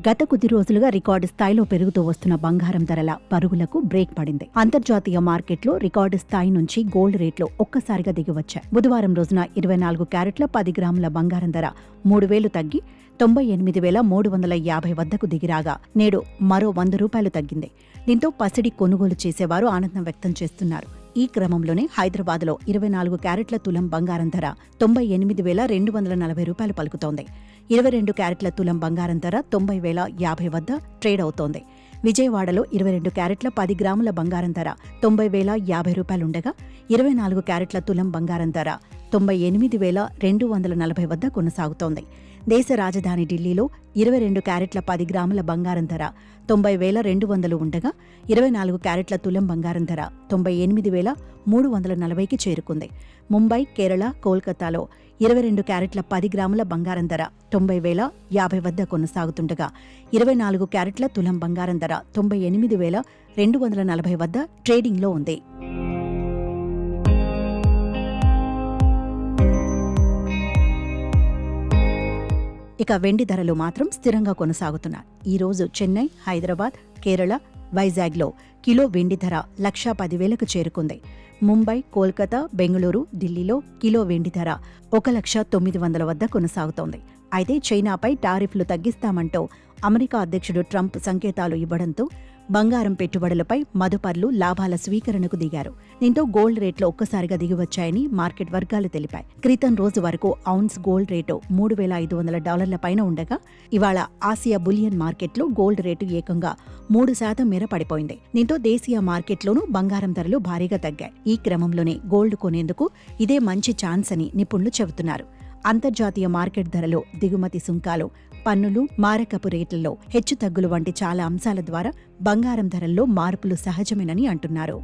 గత కొద్ది రోజులుగా రికార్డు స్థాయిలో పెరుగుతూ వస్తున్న బంగారం ధరల పరుగులకు బ్రేక్ పడింది. అంతర్జాతీయ మార్కెట్లో రికార్డు స్థాయి నుంచి గోల్డ్ రేట్లు ఒక్కసారిగా దిగివచ్చాయి. బుధవారం రోజున 24 క్యారెట్ల 10 గ్రాముల బంగారం ధర 3,000 తగ్గి 98,350 వద్దకు దిగిరాగా నేడు మరో ₹100 తగ్గింది. దీంతో పసిడి కొనుగోలు చేసేవారు ఆనందం వ్యక్తం చేస్తున్నారు. ఈ క్రమంలోనే హైదరాబాద్లో 24 క్యారెట్ల తులం బంగారం ధర ₹98,240 పలుకుతోంది. 22 క్యారెట్ల తులం బంగారం ధర 90,050 వద్ద ట్రేడ్ అవుతోంది. విజయవాడలో 22 క్యారెట్ల 10 గ్రాముల బంగారం ధర ₹90,050 ఉండగా 24 క్యారెట్ల తులం బంగారం ధర 98,240 వద్ద కొనసాగుతోంది. దేశ రాజధాని ఢిల్లీలో 22 క్యారెట్ల 10 గ్రాముల బంగారం ధర 90,200 ఉండగా 24 క్యారెట్ల తులం బంగారం ధర 98,340కి చేరుకుంది. ముంబై, కేరళ, కోల్కతాలో 22 క్యారెట్ల 10 గ్రాముల బంగారం ధర 90,050 వద్ద కొనసాగుతుండగా 24 క్యారెట్ల తులం బంగారం ధర 98,240 వద్ద ట్రేడింగ్లో ఉంది. ఇక వెండి ధరలు మాత్రం స్థిరంగా కొనసాగుతున్నాయి. ఈరోజు చెన్నై, హైదరాబాద్, కేరళ, వైజాగ్లో కిలో వెండి ధర 1,10,000కు చేరుకుంది. ముంబై, కోల్కతా, బెంగళూరు, ఢిల్లీలో కిలో వెండి ధర 1,09,000 వద్ద కొనసాగుతోంది. అయితే చైనాపై టారిఫ్లు తగ్గిస్తామంటూ అమెరికా అధ్యక్షుడు ట్రంప్ సంకేతాలు ఇవ్వడంతో బంగారం పెట్టుబడులపై మదుపర్లు లాభాల స్వీకరణకు దిగారు. దీంతో గోల్డ్ రేట్లు ఒక్కసారిగా దిగివచ్చాయని మార్కెట్ వర్గాలు తెలిపాయి. క్రితం రోజు వరకు ఔన్స్ గోల్డ్ రేటు $3,500 పైన ఉండగా ఇవాళ ఆసియా బులియన్ మార్కెట్లో గోల్డ్ రేటు ఏకంగా 3% మేర పడిపోయింది. దీంతో దేశీయ మార్కెట్లోనూ బంగారం ధరలు భారీగా తగ్గాయి. ఈ క్రమంలోనే గోల్డ్ కొనేందుకు ఇదే మంచి ఛాన్స్ అని నిపుణులు చెబుతున్నారు. అంతర్జాతీయ మార్కెట్ ధరలో దిగుమతి సుంకాలు, పన్నులు, మారకపు రేట్లలో హెచ్చుతగ్గులు వంటి చాలా అంశాల ద్వారా బంగారం ధరల్లో మార్పులు సహజమేనని అంటున్నారు.